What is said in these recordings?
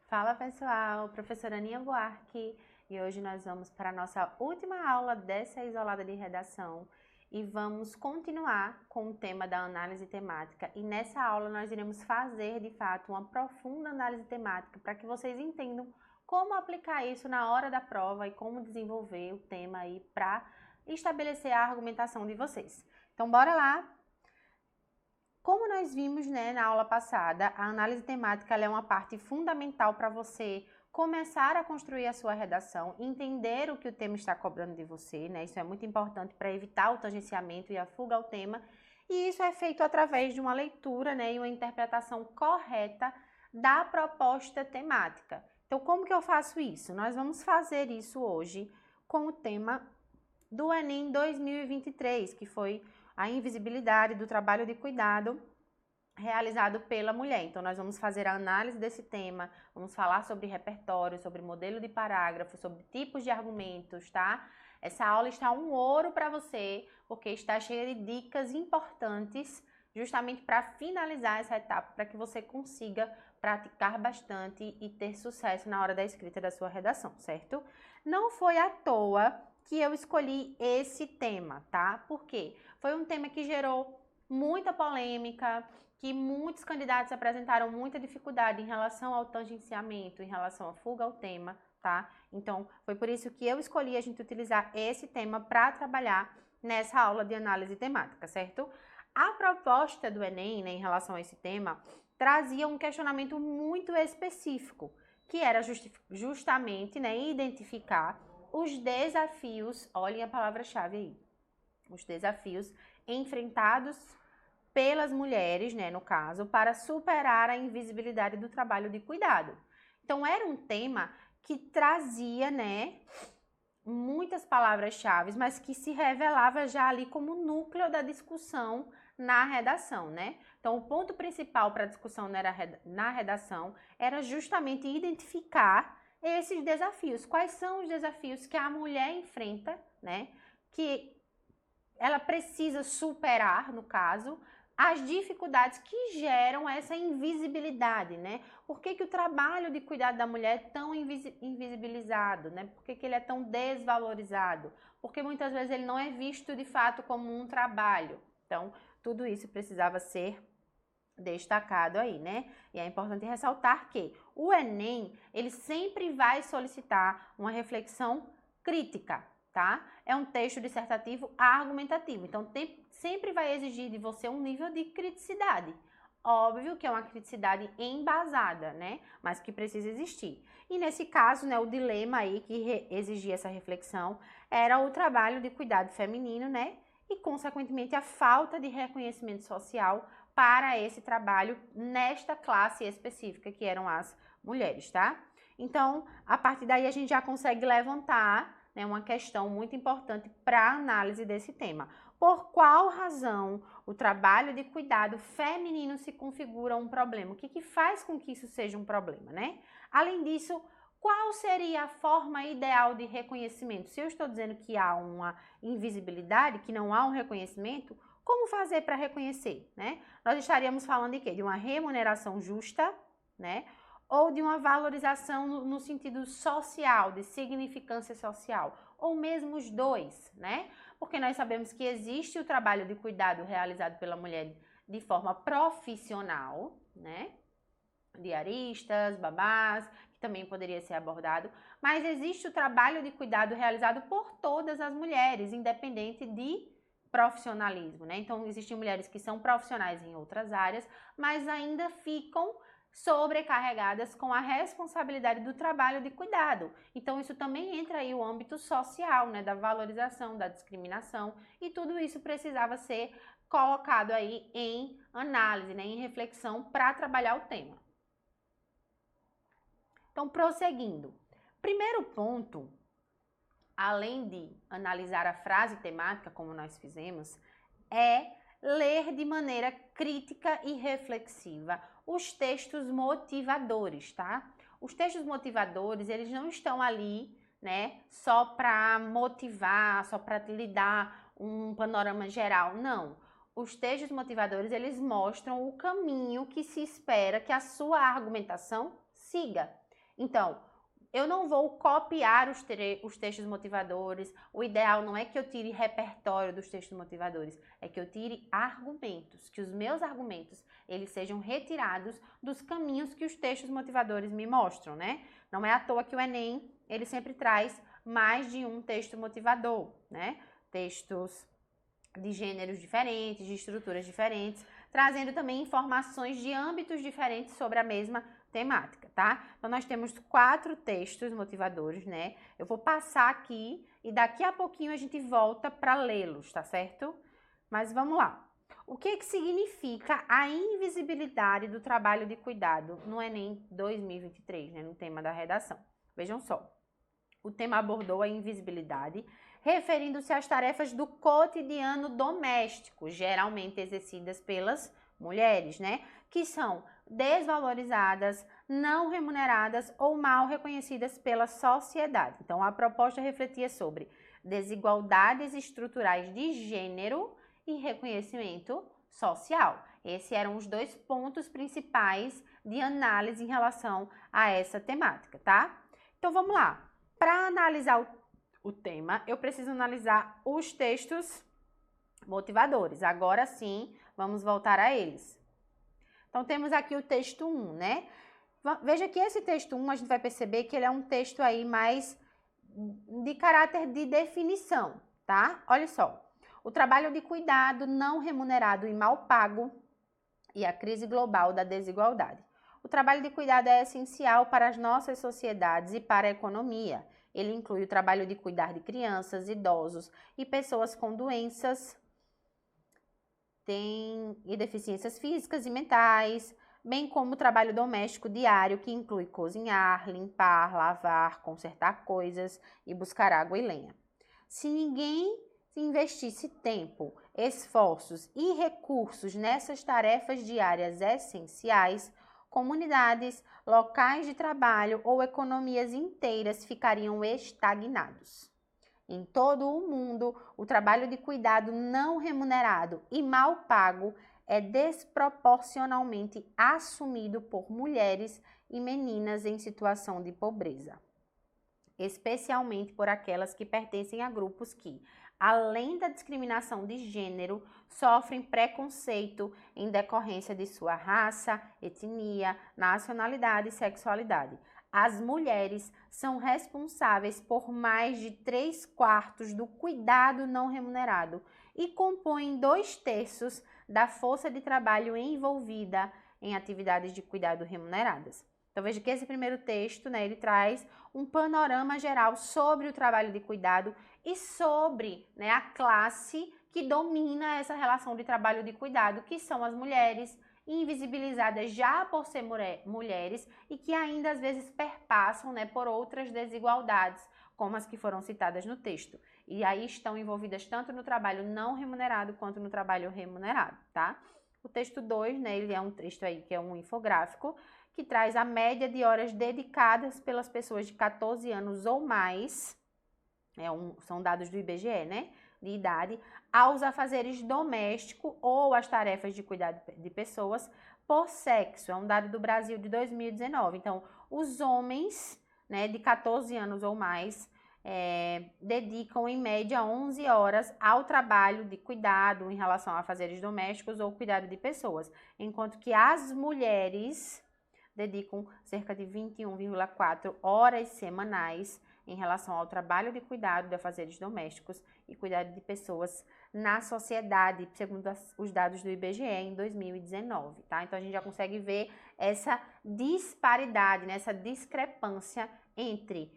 Fala pessoal, professora Aninha Buarque, e hoje nós vamos para a nossa última aula dessa isolada de redação e vamos continuar com o tema da análise temática, e nessa aula nós iremos fazer de fato uma profunda análise temática para que vocês entendam como aplicar isso na hora da prova e como desenvolver o tema aí para estabelecer a argumentação de vocês. Então bora lá! Como nós vimos, na aula passada, a análise temática é uma parte fundamental para você começar a construir a sua redação, entender o que o tema está cobrando de você, Isso é muito importante para evitar o tangenciamento e a fuga ao tema, e isso é feito através de uma leitura, e uma interpretação correta da proposta temática. Então, como que eu faço isso? Nós vamos fazer isso hoje com o tema do Enem 2023, que foi a invisibilidade do trabalho de cuidado realizado pela mulher. Então, nós vamos fazer a análise desse tema, vamos falar sobre repertório, sobre modelo de parágrafo, sobre tipos de argumentos, tá? Essa aula está um ouro para você, porque está cheia de dicas importantes, justamente para finalizar essa etapa, para que você consiga praticar bastante e ter sucesso na hora da escrita da sua redação, certo? Não foi à toa que eu escolhi esse tema, tá? Por quê? Foi um tema que gerou muita polêmica, que muitos candidatos apresentaram muita dificuldade em relação ao tangenciamento, em relação à fuga ao tema, tá? Então, foi por isso que eu escolhi a gente utilizar esse tema para trabalhar nessa aula de análise temática, certo? A proposta do Enem, em relação a esse tema, trazia um questionamento muito específico, que era justamente, identificar os desafios, olhem a palavra-chave aí, os desafios enfrentados pelas mulheres, no caso, para superar a invisibilidade do trabalho de cuidado. Então, era um tema que trazia, muitas palavras-chave, mas que se revelava já ali como núcleo da discussão na redação, Então, o ponto principal para a discussão na redação era justamente identificar esses desafios. Quais são os desafios que a mulher enfrenta, que ela precisa superar, no caso, as dificuldades que geram essa invisibilidade, Por que o trabalho de cuidado da mulher é tão invisibilizado, Por que ele é tão desvalorizado? Porque muitas vezes ele não é visto de fato como um trabalho. Então, tudo isso precisava ser destacado aí, E é importante ressaltar que o Enem, ele sempre vai solicitar uma reflexão crítica, tá? É um texto dissertativo argumentativo, então sempre vai exigir de você um nível de criticidade. Óbvio que é uma criticidade embasada, Mas que precisa existir. E nesse caso, o dilema aí que exigia essa reflexão era o trabalho de cuidado feminino, E, consequentemente, a falta de reconhecimento social para esse trabalho nesta classe específica, que eram as mulheres, tá? Então, a partir daí, a gente já consegue levantar uma questão muito importante para a análise desse tema. Por qual razão o trabalho de cuidado feminino se configura um problema? O que faz com que isso seja um problema, Além disso, qual seria a forma ideal de reconhecimento? Se eu estou dizendo que há uma invisibilidade, que não há um reconhecimento, como fazer para reconhecer, Nós estaríamos falando de quê? De uma remuneração justa, Ou de uma valorização no sentido social, de significância social, ou mesmo os dois, Porque nós sabemos que existe o trabalho de cuidado realizado pela mulher de forma profissional, Diaristas, babás, que também poderia ser abordado, mas existe o trabalho de cuidado realizado por todas as mulheres, independente de profissionalismo, Então, existem mulheres que são profissionais em outras áreas, mas ainda ficam sobrecarregadas com a responsabilidade do trabalho de cuidado. Então, isso também entra aí o âmbito social, da valorização, da discriminação, e tudo isso precisava ser colocado aí em análise, em reflexão para trabalhar o tema. Então, prosseguindo. Primeiro ponto, além de analisar a frase temática, como nós fizemos, é ler de maneira crítica e reflexiva os textos motivadores, tá? Os textos motivadores, eles não estão ali, só para motivar, só para lhe dar um panorama geral, não. Os textos motivadores, eles mostram o caminho que se espera que a sua argumentação siga. Então, eu não vou copiar os textos motivadores. O ideal não é que eu tire repertório dos textos motivadores, é que eu tire argumentos, que os meus argumentos eles sejam retirados dos caminhos que os textos motivadores me mostram, né? Não é à toa que o Enem, ele sempre traz mais de um texto motivador, né? Textos de gêneros diferentes, de estruturas diferentes, trazendo também informações de âmbitos diferentes sobre a mesma temática, tá? Então, nós temos 4 textos motivadores, né? Eu vou passar aqui e daqui a pouquinho a gente volta para lê-los, tá certo? Mas vamos lá. O que significa a invisibilidade do trabalho de cuidado no Enem 2023, né? No tema da redação. Vejam só. O tema abordou a invisibilidade, referindo-se às tarefas do cotidiano doméstico, geralmente exercidas pelas mulheres, né? Que são desvalorizadas, não remuneradas ou mal reconhecidas pela sociedade. Então, a proposta refletia sobre desigualdades estruturais de gênero e reconhecimento social. Esses eram os 2 pontos principais de análise em relação a essa temática, tá? Então, vamos lá. Para analisar o tema, eu preciso analisar os textos motivadores. Agora sim, vamos voltar a eles. Então, temos aqui o texto 1, né? Veja que esse texto 1, a gente vai perceber que ele é um texto aí mais de caráter de definição, tá? Olha só. O trabalho de cuidado não remunerado e mal pago e a crise global da desigualdade. O trabalho de cuidado é essencial para as nossas sociedades e para a economia. Ele inclui o trabalho de cuidar de crianças, idosos e pessoas com doenças e deficiências físicas e mentais, bem como o trabalho doméstico diário, que inclui cozinhar, limpar, lavar, consertar coisas e buscar água e lenha. Se ninguém investisse tempo, esforços e recursos nessas tarefas diárias essenciais, comunidades, locais de trabalho ou economias inteiras ficariam estagnados. Em todo o mundo, o trabalho de cuidado não remunerado e mal pago é desproporcionalmente assumido por mulheres e meninas em situação de pobreza, especialmente por aquelas que pertencem a grupos que, além da discriminação de gênero, sofrem preconceito em decorrência de sua raça, etnia, nacionalidade e sexualidade. As mulheres são responsáveis por mais de 3/4 do cuidado não remunerado e compõem 2/3 da força de trabalho envolvida em atividades de cuidado remuneradas. Então, veja que esse primeiro texto, né, ele traz um panorama geral sobre o trabalho de cuidado e sobre, né, a classe que domina essa relação de trabalho de cuidado, que são as mulheres, invisibilizadas já por ser mulheres e que ainda às vezes perpassam, né, por outras desigualdades, como as que foram citadas no texto. E aí estão envolvidas tanto no trabalho não remunerado quanto no trabalho remunerado, tá? O texto 2, né, ele é um texto aí que é um infográfico, que traz a média de horas dedicadas pelas pessoas de 14 anos ou mais, são dados do IBGE, né, de idade, aos afazeres domésticos ou às tarefas de cuidado de pessoas por sexo. É um dado do Brasil de 2019. Então, os homens, né, de 14 anos ou mais, dedicam em média 11 horas ao trabalho de cuidado em relação a afazeres domésticos ou cuidado de pessoas, enquanto que as mulheres dedicam cerca de 21,4 horas semanais em relação ao trabalho de cuidado de afazeres domésticos e cuidado de pessoas na sociedade, segundo os dados do IBGE em 2019, tá? Então, a gente já consegue ver essa disparidade, né, essa discrepância entre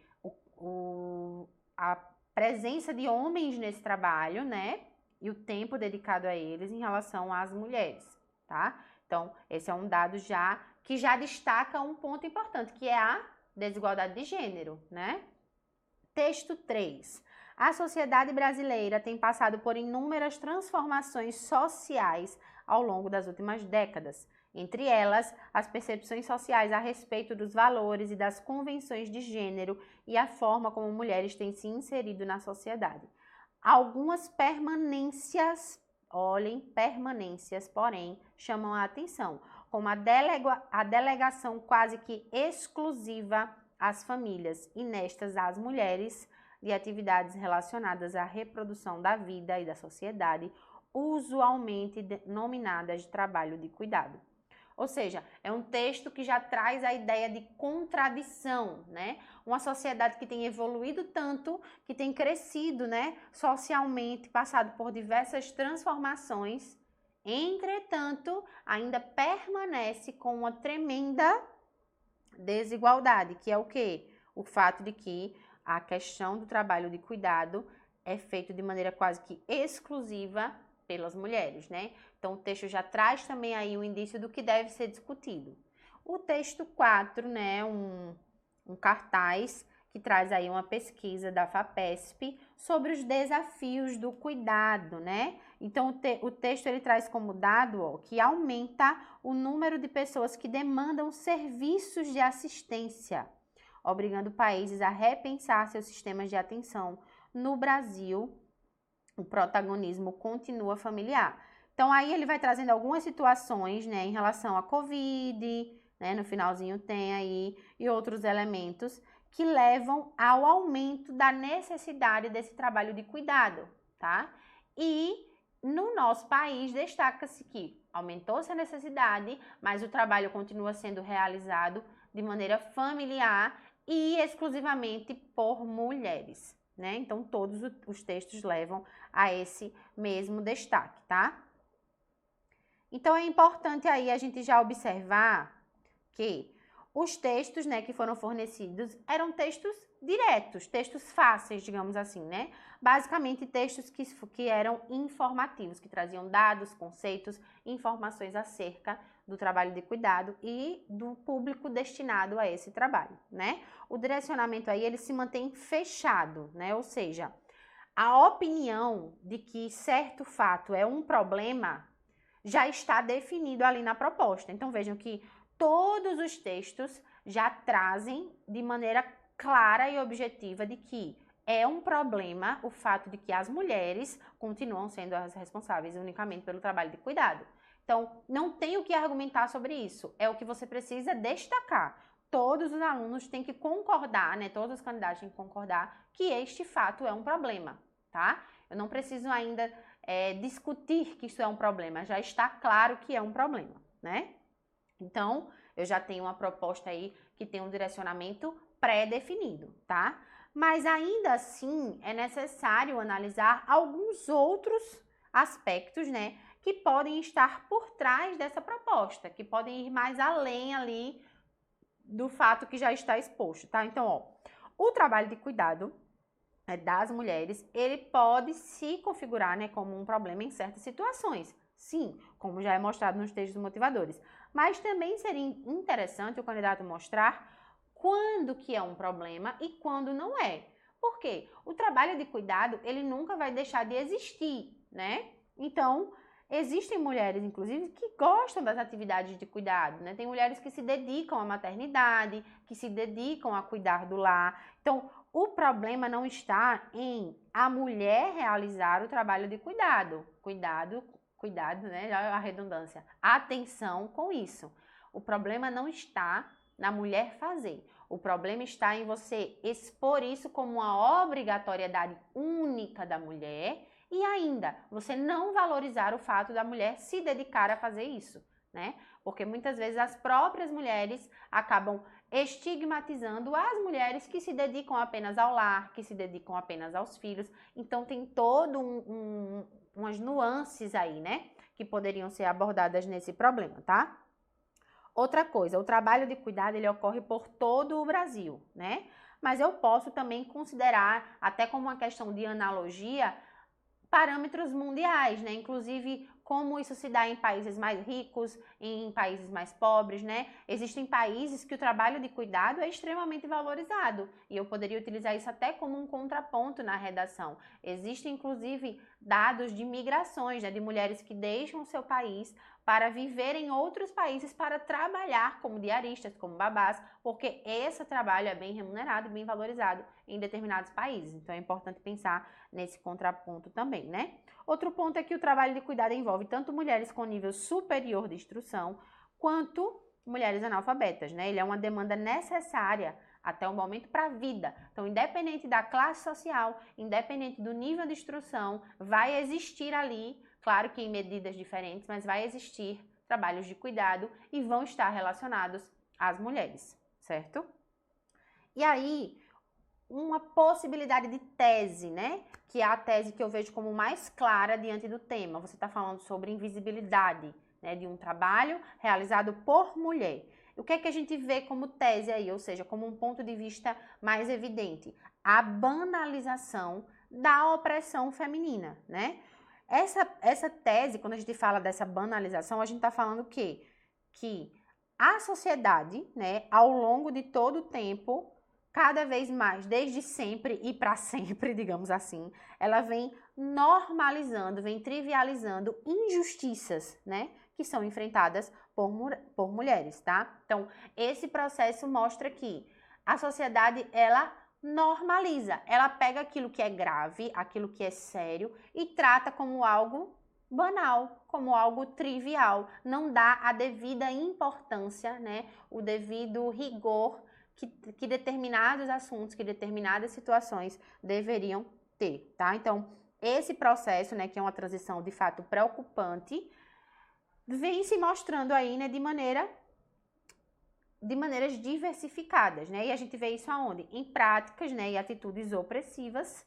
a presença de homens nesse trabalho, né, e o tempo dedicado a eles em relação às mulheres, tá? Então, esse é um dado que já destaca um ponto importante, que é a desigualdade de gênero, né? Texto 3. A sociedade brasileira tem passado por inúmeras transformações sociais ao longo das últimas décadas. Entre elas, as percepções sociais a respeito dos valores e das convenções de gênero e a forma como mulheres têm se inserido na sociedade. Algumas permanências, porém, chamam a atenção, como a delegação quase que exclusiva as famílias e nestas as mulheres de atividades relacionadas à reprodução da vida e da sociedade, usualmente denominadas de trabalho de cuidado. Ou seja, é um texto que já traz a ideia de contradição, né? Uma sociedade que tem evoluído tanto, que tem crescido, né, socialmente, passado por diversas transformações, entretanto, ainda permanece com uma tremenda desigualdade, que é o quê? O fato de que a questão do trabalho de cuidado é feito de maneira quase que exclusiva pelas mulheres, né? Então, o texto já traz também aí um indício do que deve ser discutido. O texto 4, né, um cartaz que traz aí uma pesquisa da FAPESP sobre os desafios do cuidado, né? Então, o texto ele traz como dado, ó, que aumenta o número de pessoas que demandam serviços de assistência, obrigando países a repensar seus sistemas de atenção. No Brasil, o protagonismo continua familiar. Então, aí ele vai trazendo algumas situações, né, em relação à Covid, né, no finalzinho tem aí, e outros elementos que levam ao aumento da necessidade desse trabalho de cuidado, tá? E no nosso país destaca-se que aumentou-se a necessidade, mas o trabalho continua sendo realizado de maneira familiar e exclusivamente por mulheres, né? Então, todos os textos levam a esse mesmo destaque, tá? Então, é importante aí a gente já observar que os textos, né, que foram fornecidos eram textos diretos, textos fáceis, digamos assim, né? Basicamente, textos que eram informativos, que traziam dados, conceitos, informações acerca do trabalho de cuidado e do público destinado a esse trabalho, né? O direcionamento aí, ele se mantém fechado, né? Ou seja, a opinião de que certo fato é um problema já está definido ali na proposta. Então, vejam que todos os textos já trazem de maneira clara e objetiva de que é um problema o fato de que as mulheres continuam sendo as responsáveis unicamente pelo trabalho de cuidado. Então, não tem o que argumentar sobre isso, é o que você precisa destacar. Todos os alunos têm que concordar, né? Todos os candidatos têm que concordar que este fato é um problema, tá? Eu não preciso ainda discutir que isso é um problema, já está claro que é um problema, né? Então, eu já tenho uma proposta aí que tem um direcionamento pré-definido, tá? Mas ainda assim, é necessário analisar alguns outros aspectos, né, que podem estar por trás dessa proposta, que podem ir mais além ali do fato que já está exposto, tá? Então, ó, o trabalho de cuidado das mulheres, ele pode se configurar, né, como um problema em certas situações. Sim, como já é mostrado nos textos motivadores. Mas também seria interessante o candidato mostrar quando que é um problema e quando não é. Por quê? O trabalho de cuidado, ele nunca vai deixar de existir, né? Então, existem mulheres, inclusive, que gostam das atividades de cuidado, né? Tem mulheres que se dedicam à maternidade, que se dedicam a cuidar do lar. Então, o problema não está em a mulher realizar o trabalho de cuidado. Cuidado, né? A redundância. Atenção com isso. O problema não está na mulher fazer. O problema está em você expor isso como uma obrigatoriedade única da mulher e ainda você não valorizar o fato da mulher se dedicar a fazer isso, né? Porque muitas vezes as próprias mulheres acabam estigmatizando as mulheres que se dedicam apenas ao lar, que se dedicam apenas aos filhos. Então, tem todo umas nuances aí, né, que poderiam ser abordadas nesse problema, tá? Outra coisa, o trabalho de cuidado, ele ocorre por todo o Brasil, né? Mas eu posso também considerar, até como uma questão de analogia, parâmetros mundiais, né? Inclusive, como isso se dá em países mais ricos, em países mais pobres, né? Existem países que o trabalho de cuidado é extremamente valorizado e eu poderia utilizar isso até como um contraponto na redação. Existem, inclusive, dados de migrações, né? De mulheres que deixam o seu país para viver em outros países para trabalhar como diaristas, como babás, porque esse trabalho é bem remunerado e bem valorizado em determinados países. Então, é importante pensar nesse contraponto também, né? Outro ponto é que o trabalho de cuidado envolve tanto mulheres com nível superior de instrução, quanto mulheres analfabetas, né? Ele é uma demanda necessária até o momento para a vida. Então, independente da classe social, independente do nível de instrução, vai existir ali, claro que em medidas diferentes, mas vai existir trabalhos de cuidado e vão estar relacionados às mulheres, certo? E aí, uma possibilidade de tese, né? Que é a tese que eu vejo como mais clara diante do tema. Você está falando sobre invisibilidade, né, de um trabalho realizado por mulher. O que é que a gente vê como tese aí, ou seja, como um ponto de vista mais evidente? A banalização da opressão feminina, né? Essa tese, quando a gente fala dessa banalização, a gente está falando o quê? Que a sociedade, né, ao longo de todo o tempo, cada vez mais, desde sempre e para sempre, digamos assim, ela vem normalizando, vem trivializando injustiças, né, que são enfrentadas por mulheres, tá? Então, esse processo mostra que a sociedade, ela normaliza, ela pega aquilo que é grave, aquilo que é sério e trata como algo banal, como algo trivial, não dá a devida importância, né, o devido rigor que determinados assuntos, que determinadas situações deveriam ter, tá? Então, esse processo, né, que é uma transição de fato preocupante, vem se mostrando aí, né, de maneiras diversificadas, né? E a gente vê isso aonde? Em práticas, né, e atitudes opressivas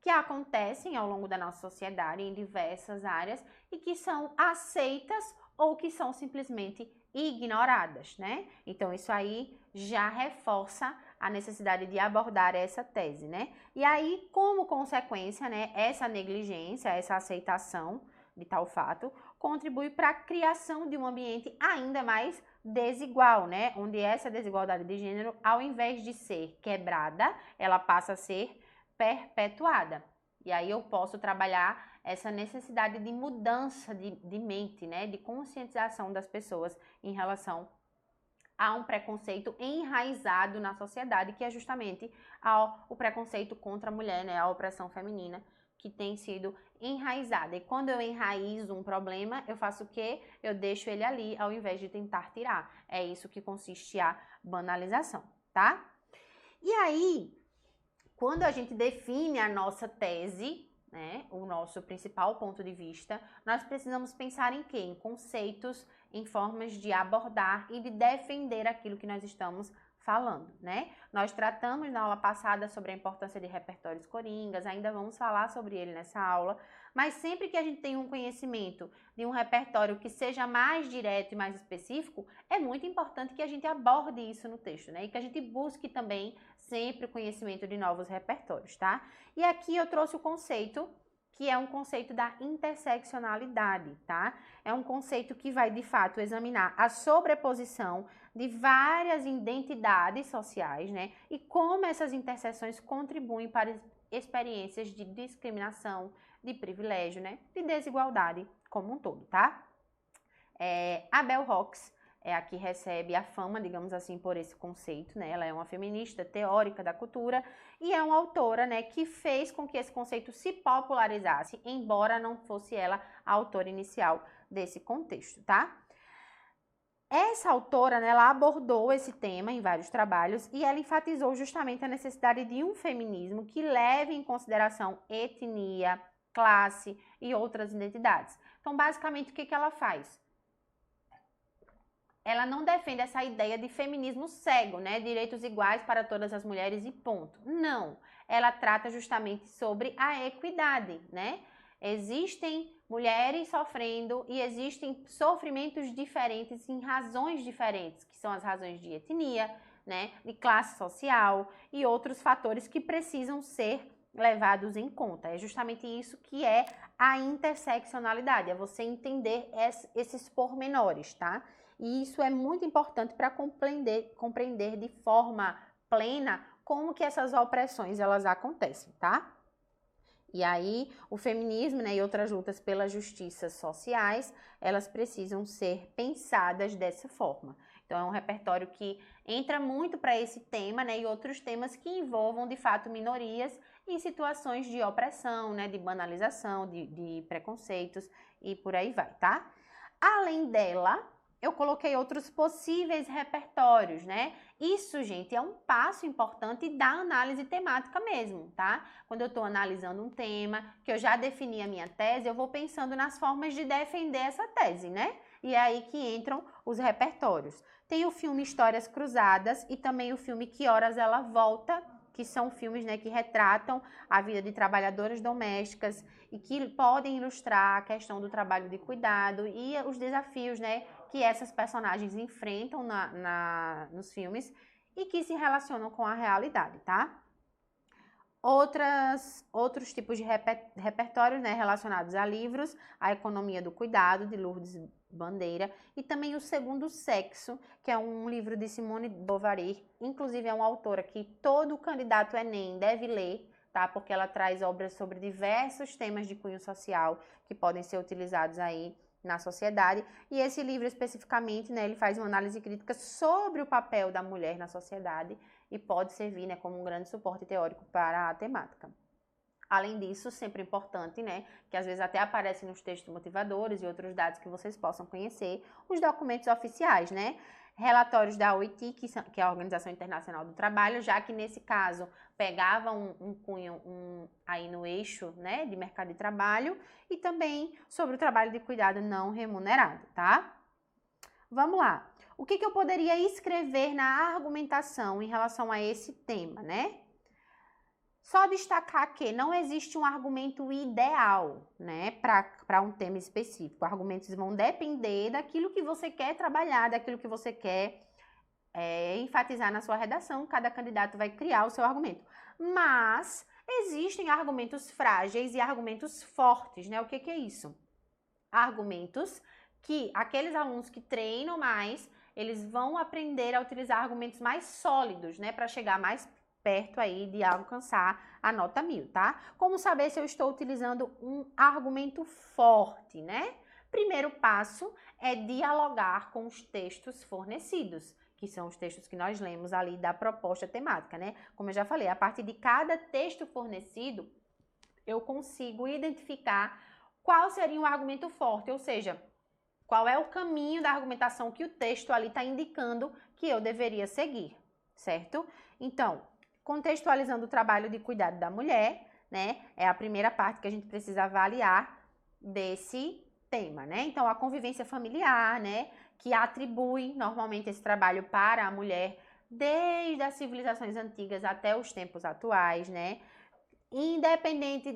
que acontecem ao longo da nossa sociedade em diversas áreas e que são aceitas ou que são simplesmente ignoradas, né? Então, isso aí já reforça a necessidade de abordar essa tese, né? E aí, como consequência, né, essa negligência, essa aceitação de tal fato, contribui para a criação de um ambiente ainda mais desigual, né? Onde essa desigualdade de gênero, ao invés de ser quebrada, ela passa a ser perpetuada. E aí eu posso trabalhar essa necessidade de mudança de mente, né? De conscientização das pessoas em relação a um preconceito enraizado na sociedade, que é justamente o preconceito contra a mulher, né? A opressão feminina, que tem sido enraizada. E quando eu enraizo um problema, eu faço o quê? Eu deixo ele ali, ao invés de tentar tirar. É isso que consiste a banalização, tá? E aí, quando a gente define a nossa tese, né, o nosso principal ponto de vista, nós precisamos pensar em quê? Em conceitos, em formas de abordar e de defender aquilo que nós estamos falando, né? Nós tratamos na aula passada sobre a importância de repertórios coringas, ainda vamos falar sobre ele nessa aula, mas sempre que a gente tem um conhecimento de um repertório que seja mais direto e mais específico, é muito importante que a gente aborde isso no texto, né? E que a gente busque também sempre o conhecimento de novos repertórios, tá? E aqui eu trouxe o conceito que é um conceito da interseccionalidade, tá? É um conceito que vai, de fato, examinar a sobreposição de várias identidades sociais, né? E como essas interseções contribuem para experiências de discriminação, de privilégio, né? De desigualdade como um todo, tá? A Bell Hooks é a que recebe a fama, digamos assim, por esse conceito, né? Ela é uma feminista teórica da cultura e é uma autora, né, que fez com que esse conceito se popularizasse, embora não fosse ela a autora inicial desse contexto, tá? Essa autora, né, ela abordou esse tema em vários trabalhos e ela enfatizou justamente a necessidade de um feminismo que leve em consideração etnia, classe e outras identidades. Então, basicamente, o que ela faz? Ela não defende essa ideia de feminismo cego, né? Direitos iguais para todas as mulheres e ponto. Não. Ela trata justamente sobre a equidade, né? Existem mulheres sofrendo e existem sofrimentos diferentes em razões diferentes, que são as razões de etnia, né? De classe social e outros fatores que precisam ser levados em conta. É justamente isso que é a interseccionalidade, é você entender esses pormenores, tá? E isso é muito importante para compreender de forma plena como que essas opressões elas acontecem, tá? E aí, o feminismo, né, e outras lutas pelas justiças sociais, elas precisam ser pensadas dessa forma. Então, é um repertório que entra muito para esse tema, né, e outros temas que envolvam, de fato, minorias em situações de opressão, né, de banalização, de preconceitos e por aí vai, tá? Além dela, eu coloquei outros possíveis repertórios, né? Isso, gente, é um passo importante da análise temática mesmo, tá? Quando eu estou analisando um tema, que eu já defini a minha tese, eu vou pensando nas formas de defender essa tese, né? E é aí que entram os repertórios. Tem o filme Histórias Cruzadas e também o filme Que Horas Ela Volta, que são filmes, né, que retratam a vida de trabalhadoras domésticas e que podem ilustrar a questão do trabalho de cuidado e os desafios, né, que essas personagens enfrentam nos filmes e que se relacionam com a realidade, tá? Outros tipos de repertórios, né, relacionados a livros, A Economia do Cuidado, de Lourdes Bandeira, e também O Segundo Sexo, que é um livro de Simone de Beauvoir, inclusive é uma autora que todo candidato Enem deve ler, tá? Porque ela traz obras sobre diversos temas de cunho social que podem ser utilizados aí na sociedade, e esse livro especificamente, né, ele faz uma análise crítica sobre o papel da mulher na sociedade e pode servir, né, como um grande suporte teórico para a temática. Além disso, sempre importante, né, que às vezes até aparece nos textos motivadores e outros dados que vocês possam conhecer, os documentos oficiais, né, relatórios da OIT, que é a Organização Internacional do Trabalho, já que nesse caso pegava um cunho aí no eixo, né, de mercado de trabalho, e também sobre o trabalho de cuidado não remunerado, tá? Vamos lá. O que eu poderia escrever na argumentação em relação a esse tema, né? Só destacar que não existe um argumento ideal, né, para um tema específico. Argumentos vão depender daquilo que você quer trabalhar, daquilo que você quer enfatizar na sua redação. Cada candidato vai criar o seu argumento. Mas existem argumentos frágeis e argumentos fortes, né? O que é isso? Argumentos que aqueles alunos que treinam mais, eles vão aprender a utilizar argumentos mais sólidos, né, para chegar mais perto aí de alcançar a nota 1000, tá? Como saber se eu estou utilizando um argumento forte, né? Primeiro passo é dialogar com os textos fornecidos, que são os textos que nós lemos ali da proposta temática, né? Como eu já falei, a partir de cada texto fornecido, eu consigo identificar qual seria um argumento forte, ou seja, qual é o caminho da argumentação que o texto ali está indicando que eu deveria seguir, certo? Então, contextualizando o trabalho de cuidado da mulher, né? É a primeira parte que a gente precisa avaliar desse tema, né? Então, a convivência familiar, né? Que atribui normalmente esse trabalho para a mulher desde as civilizações antigas até os tempos atuais, né? Independente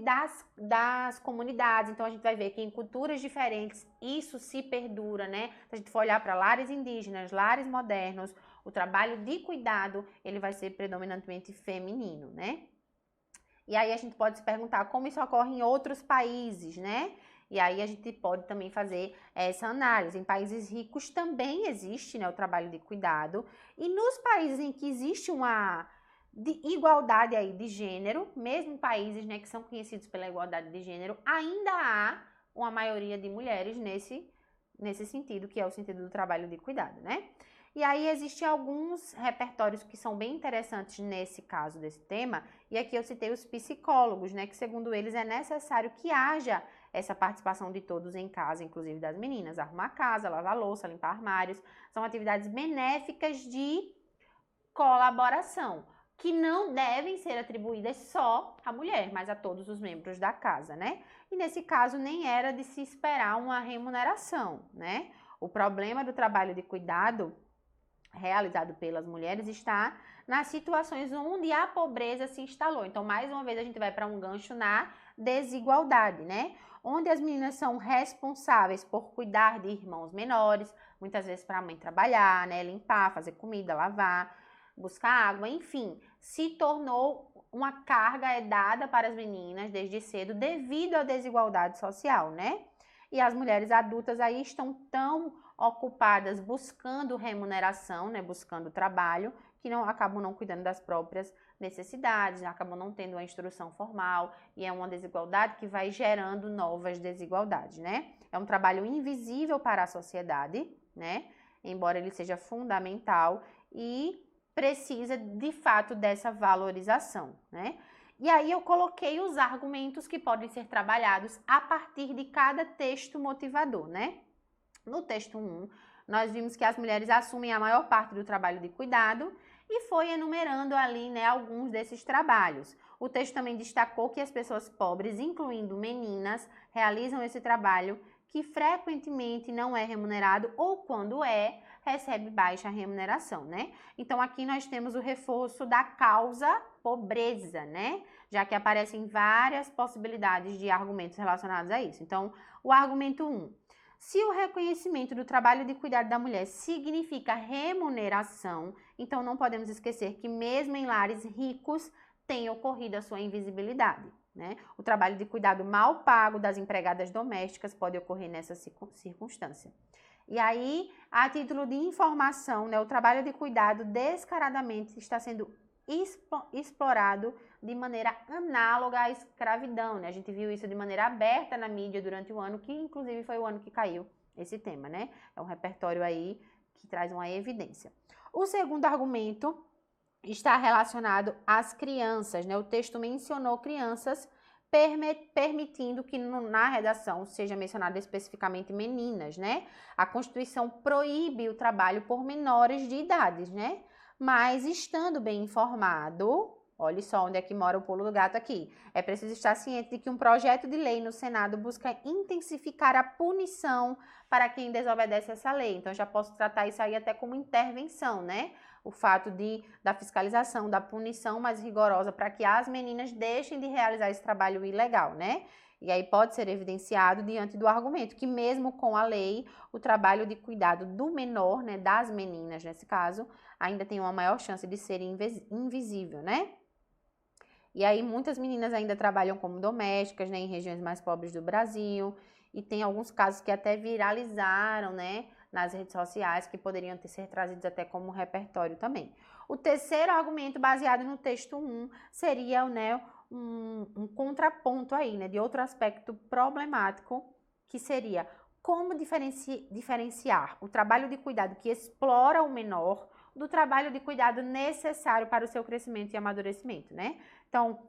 das comunidades. Então, a gente vai ver que em culturas diferentes isso se perdura, né? Se a gente for olhar para lares indígenas, lares modernos, o trabalho de cuidado, ele vai ser predominantemente feminino, né? E aí a gente pode se perguntar como isso ocorre em outros países, né? E aí a gente pode também fazer essa análise. Em países ricos também existe, né, o trabalho de cuidado. E nos países em que existe uma igualdade aí de gênero, mesmo países, né, que são conhecidos pela igualdade de gênero, ainda há uma maioria de mulheres nesse sentido, que é o sentido do trabalho de cuidado, né? E aí existem alguns repertórios que são bem interessantes nesse caso desse tema, e aqui eu citei os psicólogos, né, que segundo eles é necessário que haja essa participação de todos em casa, inclusive das meninas, arrumar a casa, lavar a louça, limpar armários, são atividades benéficas de colaboração, que não devem ser atribuídas só à mulher, mas a todos os membros da casa, né? E nesse caso nem era de se esperar uma remuneração, né? O problema do trabalho de cuidado realizado pelas mulheres está nas situações onde a pobreza se instalou. Então, mais uma vez, a gente vai para um gancho na desigualdade, né? Onde as meninas são responsáveis por cuidar de irmãos menores, muitas vezes para a mãe trabalhar, né? Limpar, fazer comida, lavar, buscar água, enfim, se tornou uma carga dada para as meninas desde cedo devido à desigualdade social, né? E as mulheres adultas aí estão tão ocupadas buscando remuneração, né, buscando trabalho, que acabam não cuidando das próprias necessidades, acabam não tendo uma instrução formal, e é uma desigualdade que vai gerando novas desigualdades, né? É um trabalho invisível para a sociedade, né? Embora ele seja fundamental e precisa, de fato, dessa valorização, né? E aí eu coloquei os argumentos que podem ser trabalhados a partir de cada texto motivador, né? No texto 1, nós vimos que as mulheres assumem a maior parte do trabalho de cuidado e foi enumerando ali, né, alguns desses trabalhos. O texto também destacou que as pessoas pobres, incluindo meninas, realizam esse trabalho que frequentemente não é remunerado ou quando recebe baixa remuneração, né? Então aqui nós temos o reforço da causa pobreza, né? Já que aparecem várias possibilidades de argumentos relacionados a isso. Então, o argumento 1. Se o reconhecimento do trabalho de cuidado da mulher significa remuneração, então não podemos esquecer que mesmo em lares ricos tem ocorrido a sua invisibilidade, né? O trabalho de cuidado mal pago das empregadas domésticas pode ocorrer nessa circunstância. E aí, a título de informação, né, o trabalho de cuidado descaradamente está sendo explorado de maneira análoga à escravidão, né? A gente viu isso de maneira aberta na mídia durante o ano, que inclusive foi o ano que caiu esse tema, né? É um repertório aí que traz uma evidência. O segundo argumento está relacionado às crianças, né? O texto mencionou crianças, permitindo que na redação seja mencionado especificamente meninas, né? A Constituição proíbe o trabalho por menores de idades, né? Mas estando bem informado, olha só onde é que mora o pulo do gato aqui. É preciso estar ciente de que um projeto de lei no Senado busca intensificar a punição para quem desobedece essa lei. Então, já posso tratar isso aí até como intervenção, né? O fato da fiscalização, da punição mais rigorosa para que as meninas deixem de realizar esse trabalho ilegal, né? E aí pode ser evidenciado diante do argumento que mesmo com a lei, o trabalho de cuidado do menor, né, das meninas nesse caso, ainda tem uma maior chance de ser invisível, né? E aí muitas meninas ainda trabalham como domésticas, né, em regiões mais pobres do Brasil, e tem alguns casos que até viralizaram, né, nas redes sociais, que poderiam ser trazidos até como repertório também. O terceiro argumento, baseado no texto 1, seria, né, um contraponto aí, né, de outro aspecto problemático, que seria como diferenciar o trabalho de cuidado que explora o menor do trabalho de cuidado necessário para o seu crescimento e amadurecimento, né? Então,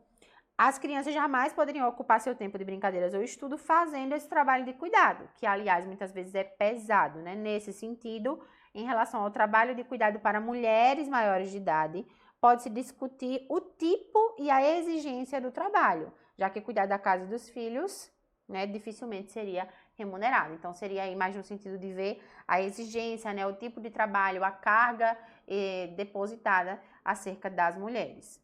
as crianças jamais poderiam ocupar seu tempo de brincadeiras ou estudo fazendo esse trabalho de cuidado, que, aliás, muitas vezes é pesado, né? Nesse sentido, em relação ao trabalho de cuidado para mulheres maiores de idade, pode-se discutir o tipo e a exigência do trabalho, já que cuidar da casa e dos filhos, né, dificilmente seria remunerado. Então, seria aí mais no sentido de ver a exigência, né, o tipo de trabalho, a carga depositada acerca das mulheres.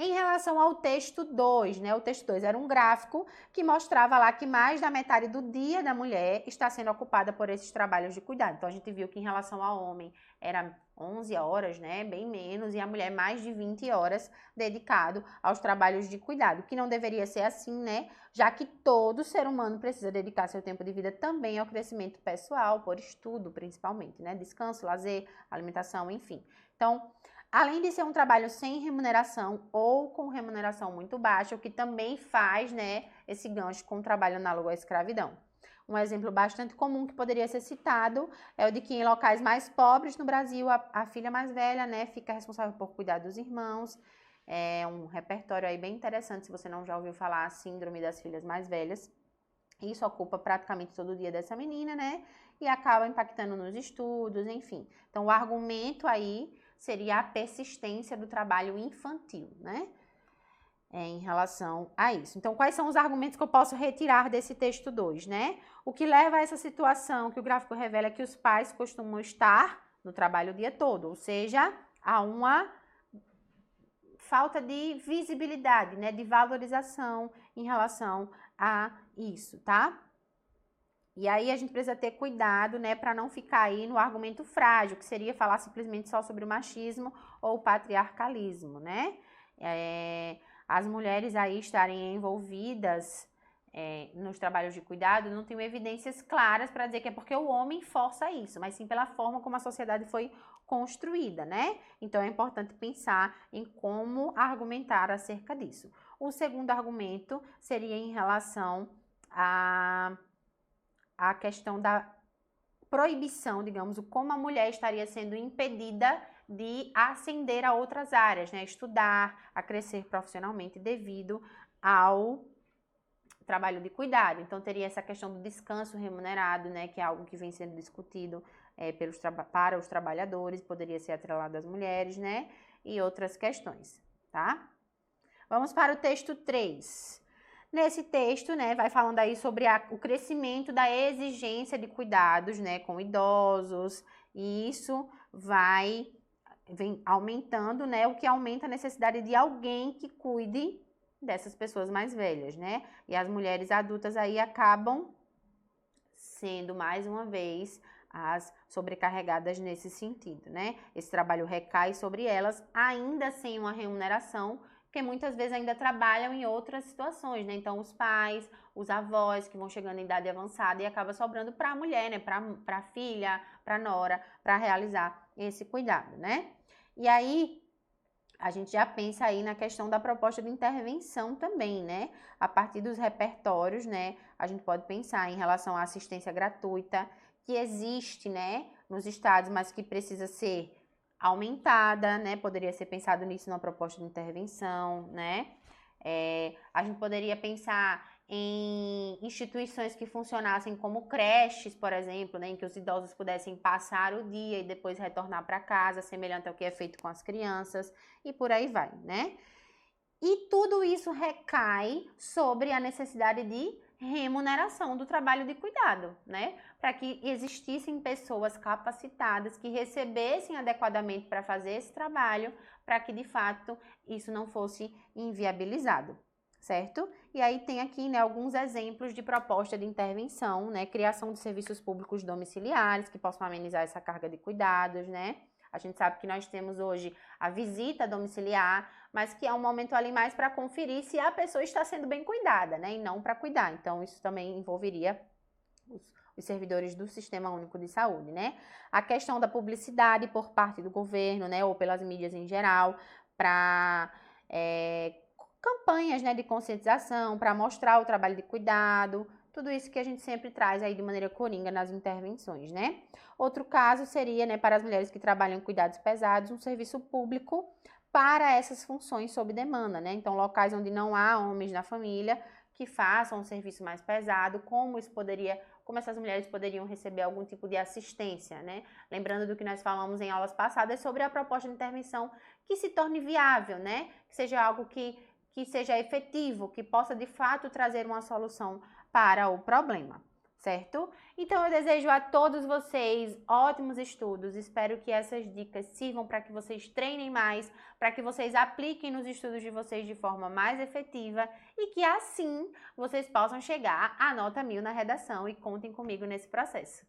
Em relação ao texto 2, né? O texto 2 era um gráfico que mostrava lá que mais da metade do dia da mulher está sendo ocupada por esses trabalhos de cuidado. Então, a gente viu que em relação ao homem era 11 horas, né? Bem menos, e a mulher mais de 20 horas dedicado aos trabalhos de cuidado, que não deveria ser assim, né? Já que todo ser humano precisa dedicar seu tempo de vida também ao crescimento pessoal, por estudo principalmente, né? Descanso, lazer, alimentação, enfim. Então, além de ser um trabalho sem remuneração ou com remuneração muito baixa, o que também faz, né, esse gancho com o trabalho análogo à escravidão. Um exemplo bastante comum que poderia ser citado é o de que em locais mais pobres no Brasil, a filha mais velha, né, fica responsável por cuidar dos irmãos. É um repertório aí bem interessante, se você não já ouviu falar, a síndrome das filhas mais velhas. Isso ocupa praticamente todo o dia dessa menina, né, e acaba impactando nos estudos, enfim. Então, o argumento aí seria a persistência do trabalho infantil, né? Em relação a isso. Então, quais são os argumentos que eu posso retirar desse texto 2, né? O que leva a essa situação que o gráfico revela é que os pais costumam estar no trabalho o dia todo, ou seja, há uma falta de visibilidade, né? De valorização em relação a isso, tá? E aí a gente precisa ter cuidado, né, para não ficar aí no argumento frágil, que seria falar simplesmente só sobre o machismo ou o patriarcalismo, né? As mulheres aí estarem envolvidas nos trabalhos de cuidado não tem evidências claras para dizer que é porque o homem força isso, mas sim pela forma como a sociedade foi construída, né? Então é importante pensar em como argumentar acerca disso. O segundo argumento seria em relação a questão da proibição, digamos, como a mulher estaria sendo impedida de ascender a outras áreas, né? Estudar, a crescer profissionalmente devido ao trabalho de cuidado. Então, teria essa questão do descanso remunerado, né, que é algo que vem sendo discutido para os trabalhadores, poderia ser atrelado às mulheres, né, e outras questões, tá? Vamos para o texto 3. Nesse texto, né, vai falando aí sobre o crescimento da exigência de cuidados, né, com idosos, e isso vem aumentando, né, o que aumenta a necessidade de alguém que cuide dessas pessoas mais velhas, né? E as mulheres adultas aí acabam sendo, mais uma vez, as sobrecarregadas nesse sentido, né? Esse trabalho recai sobre elas, ainda sem uma remuneração, porque muitas vezes ainda trabalham em outras situações, né? Então, os pais, os avós que vão chegando em idade avançada e acaba sobrando para a mulher, né? Para a filha, para a nora, para realizar esse cuidado, né? E aí, a gente já pensa aí na questão da proposta de intervenção também, né? A partir dos repertórios, né? A gente pode pensar em relação à assistência gratuita, que existe, né, nos estados, mas que precisa ser aumentada, né? Poderia ser pensado nisso numa proposta de intervenção, né? A gente poderia pensar em instituições que funcionassem como creches, por exemplo, né, em que os idosos pudessem passar o dia e depois retornar para casa, semelhante ao que é feito com as crianças, e por aí vai, né? E tudo isso recai sobre a necessidade de remuneração do trabalho de cuidado, né? Para que existissem pessoas capacitadas que recebessem adequadamente para fazer esse trabalho, para que de fato isso não fosse inviabilizado, certo? E aí tem aqui, né, alguns exemplos de proposta de intervenção, né? Criação de serviços públicos domiciliares que possam amenizar essa carga de cuidados, né? A gente sabe que nós temos hoje a visita domiciliar, mas que é um momento ali mais para conferir se a pessoa está sendo bem cuidada, né? E não para cuidar. Então, isso também envolveria os servidores do Sistema Único de Saúde, né? A questão da publicidade por parte do governo, né? Ou pelas mídias em geral, para campanhas, né, de conscientização, para mostrar o trabalho de cuidado, tudo isso que a gente sempre traz aí de maneira coringa nas intervenções, né? Outro caso seria, né, para as mulheres que trabalham em cuidados pesados, um serviço público para essas funções sob demanda, né? Então, locais onde não há homens na família que façam um serviço mais pesado, como essas mulheres poderiam receber algum tipo de assistência, né? Lembrando do que nós falamos em aulas passadas sobre a proposta de intervenção que se torne viável, né? Que seja algo que seja efetivo, que possa de fato trazer uma solução para o problema, certo? Então, eu desejo a todos vocês ótimos estudos, espero que essas dicas sirvam para que vocês treinem mais, para que vocês apliquem nos estudos de vocês de forma mais efetiva e que assim vocês possam chegar à nota 1000 na redação e contem comigo nesse processo.